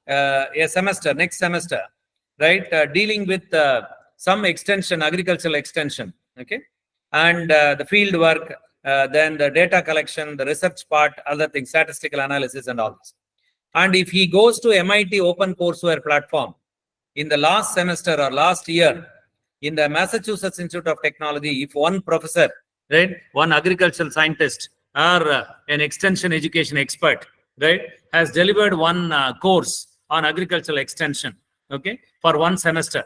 a semester, next semester, right? Dealing with some extension, agricultural extension, okay? And the field work, then the data collection, the research part, other things, statistical analysis and all this. And if he goes to MIT Open Courseware platform, in the last semester or last year, in the Massachusetts Institute of Technology, if one professor, right, one agricultural scientist or an extension education expert, right, has delivered one course on agricultural extension, okay, for one semester,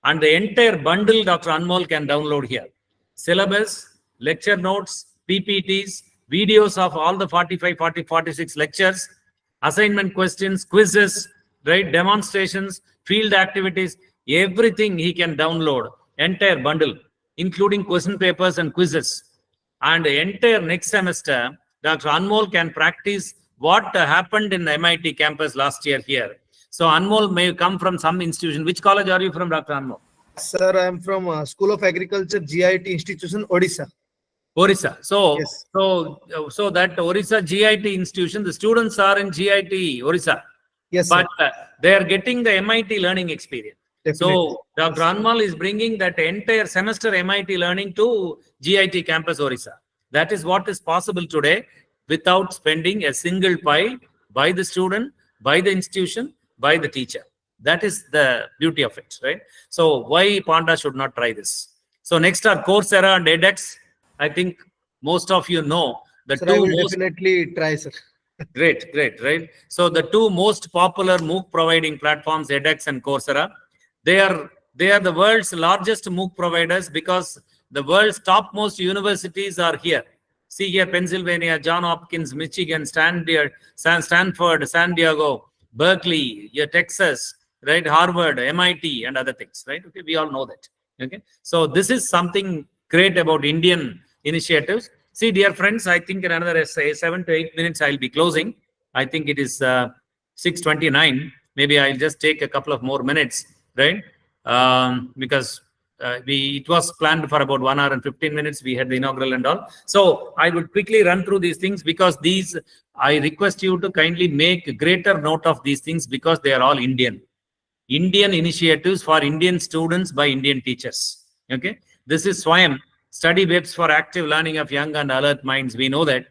and the entire bundle Dr. Anmol can download here. Syllabus, lecture notes, PPTs, videos of all the 45, 40, 46 lectures, assignment questions, quizzes, right, demonstrations, field activities, everything he can download, entire bundle, including question papers and quizzes. And the entire next semester, Dr. Anmol can practice what happened in the MIT campus last year here. So Anmol may come from some institution. Which college are you from, Dr. Anmol? Sir, I am from School of Agriculture, GIT Institution, Odisha. Orissa. So, yes. so that Orissa GIT institution, the students are in GIT Orissa. Yes, but they are getting the MIT learning experience. Definitely. So Dr. Anmal is bringing that entire semester MIT learning to GIT campus Orissa. That is what is possible today without spending a single pie by the student, by the institution, by the teacher. That is the beauty of it, right? So why Panda should not try this? So next are Coursera and edX. I think most of you know the sir, two I will most definitely try, sir. Great, right? So the two most popular MOOC providing platforms, edX and Coursera, they are the world's largest MOOC providers because the world's topmost universities are here. See here, Pennsylvania, Johns Hopkins, Michigan, Stanford, San Diego, Berkeley, Texas, right? Harvard, MIT, and other things, right? Okay, we all know that. Okay, so this is something great about Indian initiatives. See, dear friends, I think in another 7 to 8 minutes, I'll be closing. I think it is 6:29. Maybe I'll just take a couple of more minutes, right? Because it was planned for about 1 hour and 15 minutes. We had the inaugural and all. So I would quickly run through these things because I request you to kindly make greater note of these things because they are all Indian initiatives for Indian students by Indian teachers. Okay, this is Swayam. Study webs for active learning of young and alert minds. We know that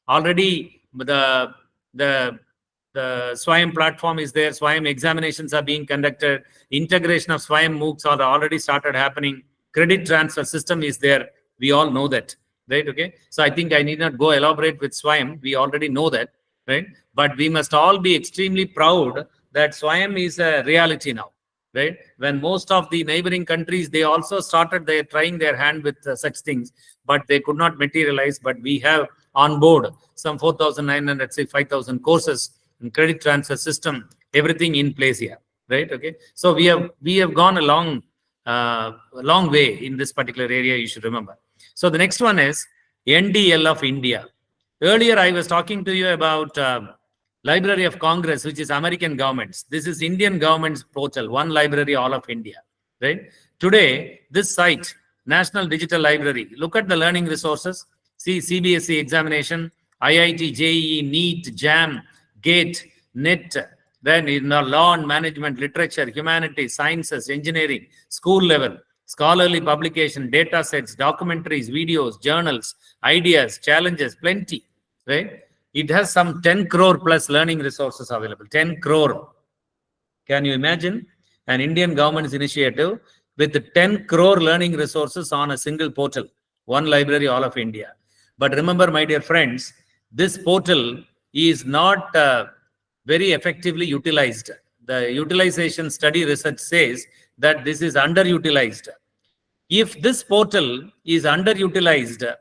already the Swayam platform is there. Swayam examinations are being conducted. Integration of Swayam MOOCs are already started happening. Credit transfer system is there. We all know that, right? Okay. So I think I need not go elaborate with Swayam. We already know that, right? But we must all be extremely proud that Swayam is a reality now. Right? When most of the neighboring countries, they also started trying their hand with such things, but they could not materialize. But we have on board some 4,900, say 5,000 courses and credit transfer system, everything in place here. Right? Okay. So we have gone a long way in this particular area. You should remember. So the next one is NDL of India. Earlier, I was talking to you about Library of Congress, which is American government's. This is Indian government's portal, one library, all of India, right? Today, this site, National Digital Library, look at the learning resources. See CBSE examination, IIT, JEE, NEET, JAM, GATE, NET, then in the law and management, literature, humanities, sciences, engineering, school level, scholarly publication, data sets, documentaries, videos, journals, ideas, challenges, plenty, right? It has some 10 crore plus learning resources available. 10 crore. Can you imagine an Indian government's initiative with 10 crore learning resources on a single portal? One library, all of India. But remember, my dear friends, this portal is not very effectively utilized. The utilization study research says that this is underutilized. If this portal is underutilized,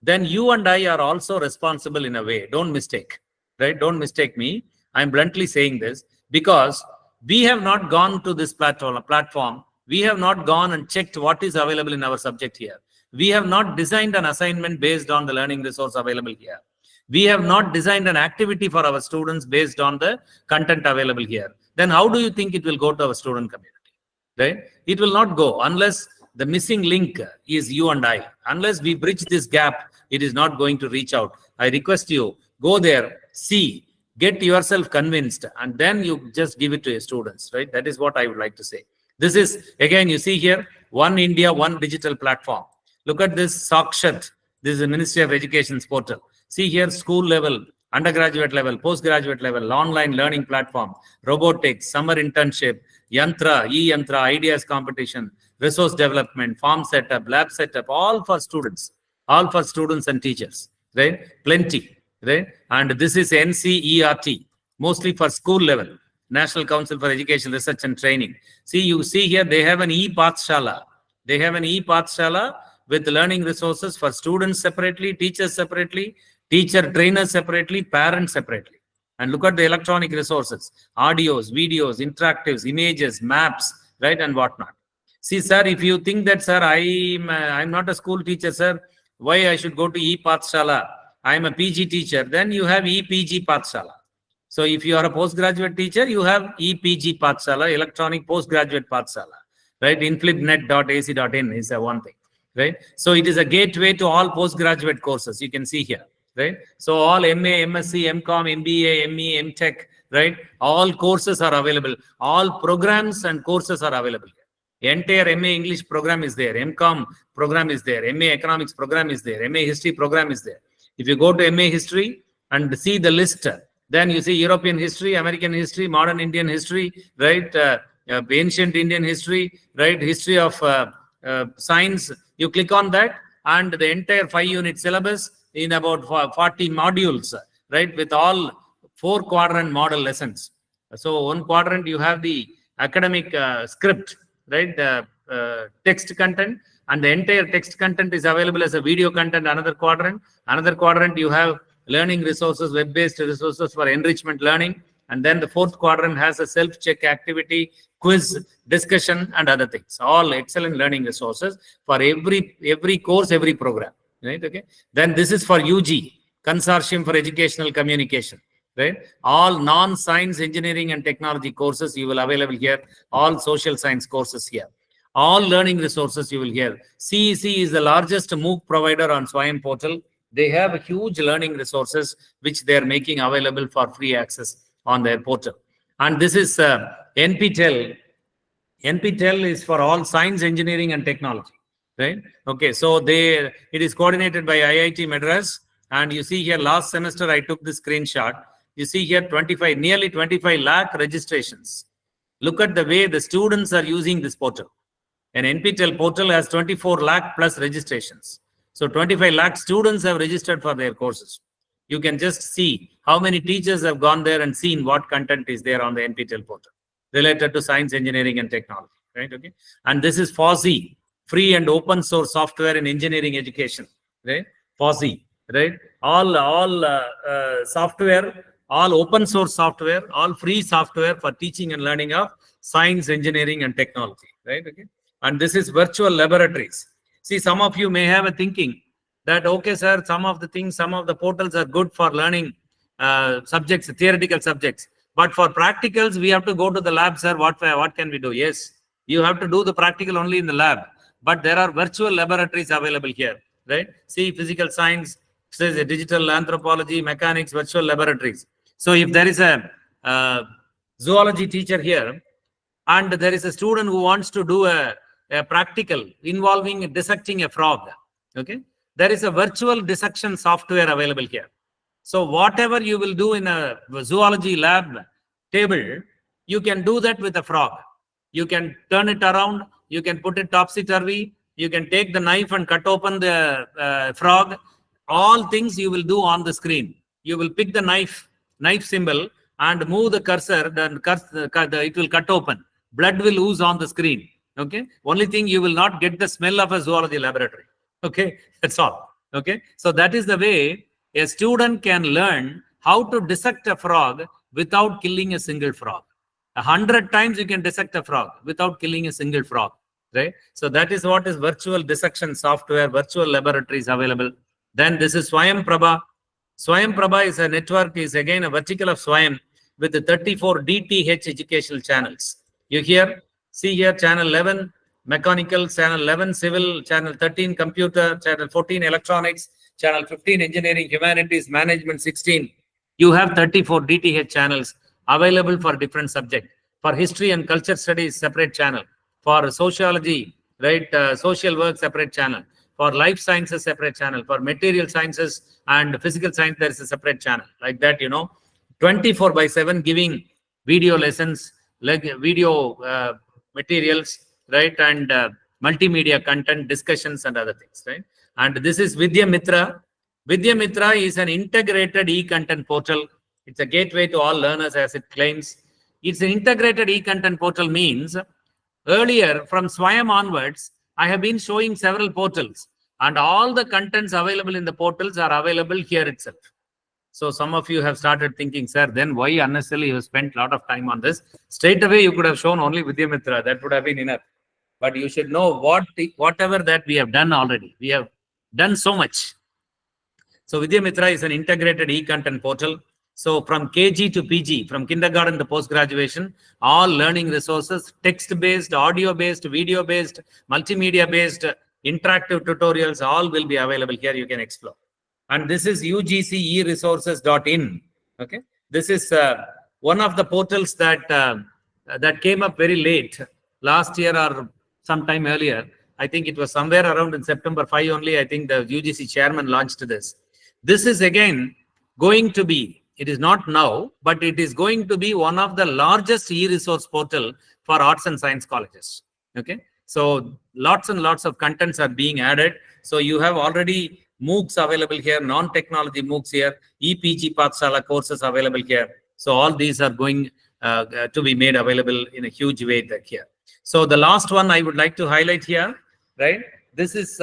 then you and I are also responsible in a way. Don't mistake, right? Don't mistake me. I'm bluntly saying this because we have not gone to this platform. We have not gone and checked what is available in our subject here. We have not designed an assignment based on the learning resource available here. We have not designed an activity for our students based on the content available here. Then how do you think it will go to our student community, right? It will not go unless the missing link is you and I. Unless we bridge this gap, it is not going to reach out. I request you, go there, see, get yourself convinced, and then you just give it to your students, right? That is what I would like to say. This is, again, you see here, One India, One Digital Platform. Look at this Sakshat. This is the Ministry of Education's portal. See here, school level, undergraduate level, postgraduate level, online learning platform, robotics, summer internship, Yantra, e-Yantra, ideas competition, resource development, farm setup, lab setup, all for students and teachers, right? Plenty, right? And this is NCERT, mostly for school level, National Council for Education, Research and Training. See, you see here, they have an e-Pathshala. They have an e-Pathshala with learning resources for students separately, teachers separately, teacher trainers separately, parents separately. And look at the electronic resources, audios, videos, interactives, images, maps, right, and whatnot. See, sir, if you think that, sir, I'm not a school teacher, sir, why I should go to e-Pathshala? I'm a PG teacher. Then you have e-PG Pathshala. So if you are a postgraduate teacher, you have e-PG Pathshala, electronic postgraduate Pathshala, right? inflibnet.ac.in is one thing, right? So it is a gateway to all postgraduate courses. You can see here, right? So all MA, MSc, MCom, MBA, ME, MTech, right? All courses are available. All programs and courses are available here. Entire MA English program is there. MCom program is there. MA Economics program is there. MA History program is there. If you go to MA History and see the list, then you see European history, American history, modern Indian history, right? Ancient Indian history, right? History of science. You click on that, and the entire 5-unit syllabus in about 40 modules, right? With all 4-quadrant model lessons. So one quadrant, you have the academic script, right? Text content, and the entire text content is available as a video content. Another quadrant, you have learning resources, web-based resources for enrichment learning. And then the 4th quadrant has a self-check activity, quiz, discussion, and other things. All excellent learning resources for every course, every program, right? Okay. Then this is for UG, Consortium for Educational Communication, right? All non-science, engineering, and technology courses you will available here. All social science courses here. All learning resources you will hear. CEC is the largest MOOC provider on Swayam portal. They have huge learning resources which they are making available for free access on their portal. And this is NPTEL. NPTEL is for all science, engineering, and technology, right? Okay, so it is coordinated by IIT Madras. And you see here, last semester I took this screenshot. You see here nearly 25 lakh registrations. Look at the way the students are using this portal. An NPTEL portal has 24 lakh plus registrations. So 25 lakh students have registered for their courses. You can just see how many teachers have gone there and seen what content is there on the NPTEL portal related to science, engineering, and technology, right? Okay. And this is FOSSEE, free and open source software in engineering education, right? FOSSEE, right? All software, all open source software, all free software for teaching and learning of science, engineering, and technology, right? Okay. And this is virtual laboratories. See, some of you may have a thinking that, okay, sir, some of the portals are good for learning subjects, theoretical subjects. But for practicals, we have to go to the lab, sir. What can we do? Yes, you have to do the practical only in the lab. But there are virtual laboratories available here, right? See, physical science, says digital anthropology, mechanics, virtual laboratories. So if there is a zoology teacher here, and there is a student who wants to do a practical involving dissecting a frog, okay, there is a virtual dissection software available here. So whatever you will do in a zoology lab table, you can do that with a frog. You can turn it around, you can put it topsy-turvy, you can take the knife and cut open the frog. All things you will do on the screen. You will pick the knife symbol and move the cursor, then it will cut open. Blood will ooze on the screen. Okay. Only thing, you will not get the smell of a zoology laboratory. Okay. That's all. Okay. So that is the way a student can learn how to dissect a frog without killing a single frog. 100 times you can dissect a frog without killing a single frog. Right. So that is what is virtual dissection software, virtual laboratories available. Then this is Swayam Prabha. Swayam Prabha is a network, is again a vertical of Swayam with the 34 DTH educational channels. You see here, channel 11 mechanical, channel 11 civil, channel 13 computer, channel 14 electronics, channel 15 engineering, humanities, management 16, You have 34 DTH channels available for different subjects. For history and culture studies, separate channel. For sociology, right, social work, separate channel. For life sciences, separate channel. For material sciences and physical science, there is a separate channel. Like that, 24/7 giving video lessons, like video materials, right, and multimedia content, discussions, and other things, right? And this is Vidya Mitra. Vidya Mitra is an integrated e-content portal. It's a gateway to all learners, as it claims. It's an integrated e-content portal means earlier from Swayam onwards, I have been showing several portals, and all the contents available in the portals are available here itself. So some of you have started thinking, sir, then why unnecessarily you spent a lot of time on this? Straight away, you could have shown only Vidya Mitra. That would have been enough. But you should know whatever that we have done already. We have done so much. So Vidya Mitra is an integrated e-content portal. So from KG to PG, from kindergarten to post-graduation, all learning resources, text-based, audio-based, video-based, multimedia-based, interactive tutorials, all will be available here. You can explore. And this is ugceresources.in. Okay, this is one of the portals that came up very late last year or sometime earlier. I think it was somewhere around in September 5 only. I think the UGC chairman launched this. This is again going to be, it is not now, but it is going to be one of the largest e-resource portal for arts and science colleges. Okay, so lots and lots of contents are being added. So you have already MOOCs available here, non-technology MOOCs here, EPG Pathshala courses available here. So all these are going to be made available in a huge way here. So the last one I would like to highlight here, right? This is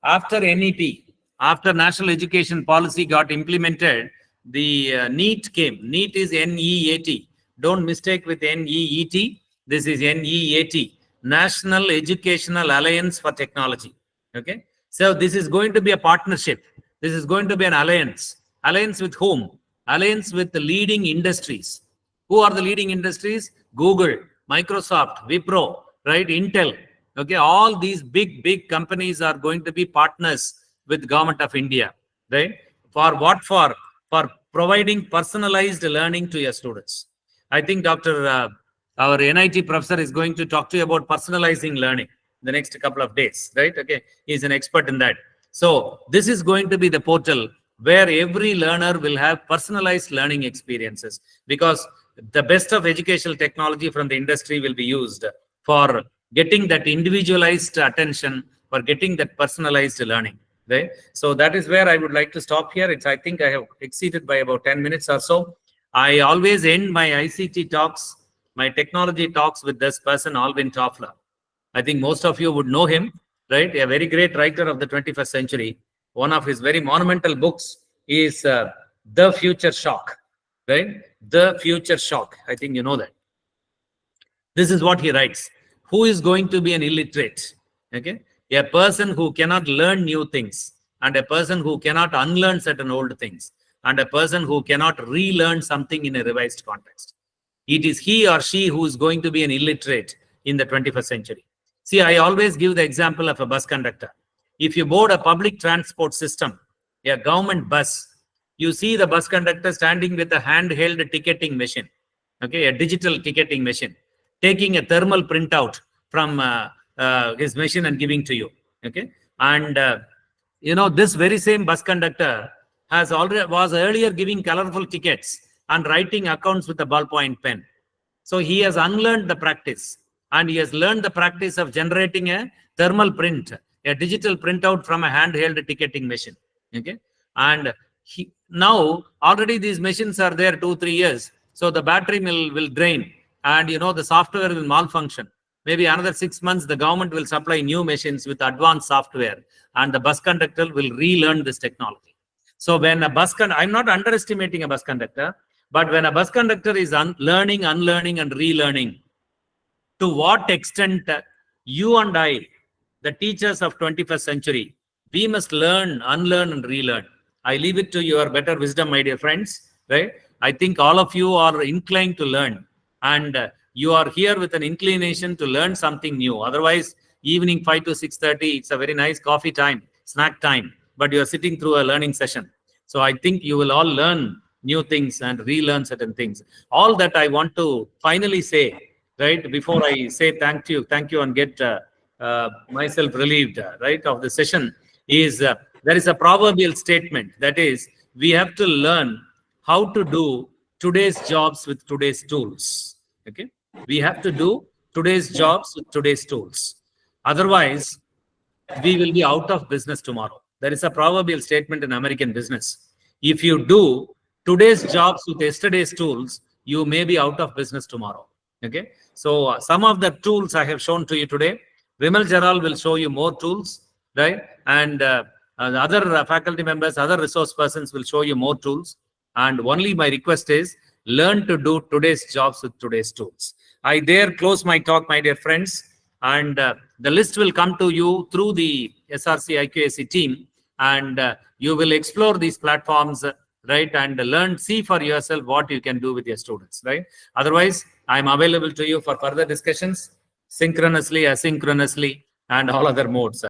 after NEP, after National Education Policy got implemented, the NEET came. NEET is NEAT. Don't mistake with NEET. This is NEAT, National Educational Alliance for Technology. Okay. So this is going to be a partnership. This is going to be an alliance. Alliance with whom? Alliance with the leading industries. Who are the leading industries? Google, Microsoft, Wipro, right? Intel. Okay. All these big companies are going to be partners with Government of India, right? For what? For providing personalized learning to your students. I think our NIT professor is going to talk to you about personalizing learning the next couple of days, right? Okay, he's an expert in that. So this is going to be the portal where every learner will have personalized learning experiences, because the best of educational technology from the industry will be used for getting that individualized attention, for getting that personalized learning. Right? So that is where I would like to stop here. I think I have exceeded by about 10 minutes or so. I always end my ICT talks, my technology talks with this person, Alvin Toffler. I think most of you would know him, right? A very great writer of the 21st century. One of his very monumental books is The Future Shock, right? The Future Shock. I think you know that. This is what he writes. Who is going to be an illiterate? Okay. A person who cannot learn new things, and a person who cannot unlearn certain old things, and a person who cannot relearn something in a revised context. It is he or she who is going to be an illiterate in the 21st century. See, I always give the example of a bus conductor. If you board a public transport system, a government bus, you see the bus conductor standing with a handheld ticketing machine, okay, a digital ticketing machine, taking a thermal printout from his machine and giving to you. Okay, and this very same bus conductor was earlier giving colorful tickets and writing accounts with a ballpoint pen. So he has unlearned the practice, and he has learned the practice of generating a thermal print, a digital printout from a handheld ticketing machine. Okay, and now already these machines are there 2-3 years, so the battery will drain, and the software will malfunction. Maybe another 6 months, the government will supply new machines with advanced software, and the bus conductor will relearn this technology. So when a I'm not underestimating a bus conductor, but when a bus conductor is learning, unlearning, and relearning, to what extent you and I, the teachers of 21st century, we must learn, unlearn, and relearn. I leave it to your better wisdom, my dear friends, right? I think all of you are inclined to learn, and you are here with an inclination to learn something new. Otherwise, evening 5 to 6:30, it's a very nice coffee time, snack time, but you're sitting through a learning session. So I think you will all learn new things and relearn certain things. All that I want to finally say, right, before I say thank you and get myself relieved, right, of the session, is there is a proverbial statement that is, we have to learn how to do today's jobs with today's tools. Okay, we have to do today's jobs with today's tools. Otherwise, we will be out of business tomorrow. There is a proverbial statement in American business. If you do today's jobs with yesterday's tools, you may be out of business tomorrow. Okay. So some of the tools I have shown to you today, Vimal Jaral will show you more tools, right? And the other faculty members, other resource persons will show you more tools. And only my request is learn to do today's jobs with today's tools. I there close my talk, my dear friends. And the list will come to you through the SRC IQAC team, and you will explore these platforms, right, and learn, see for yourself what you can do with your students, right? Otherwise, I'm available to you for further discussions, synchronously, asynchronously, and all other modes.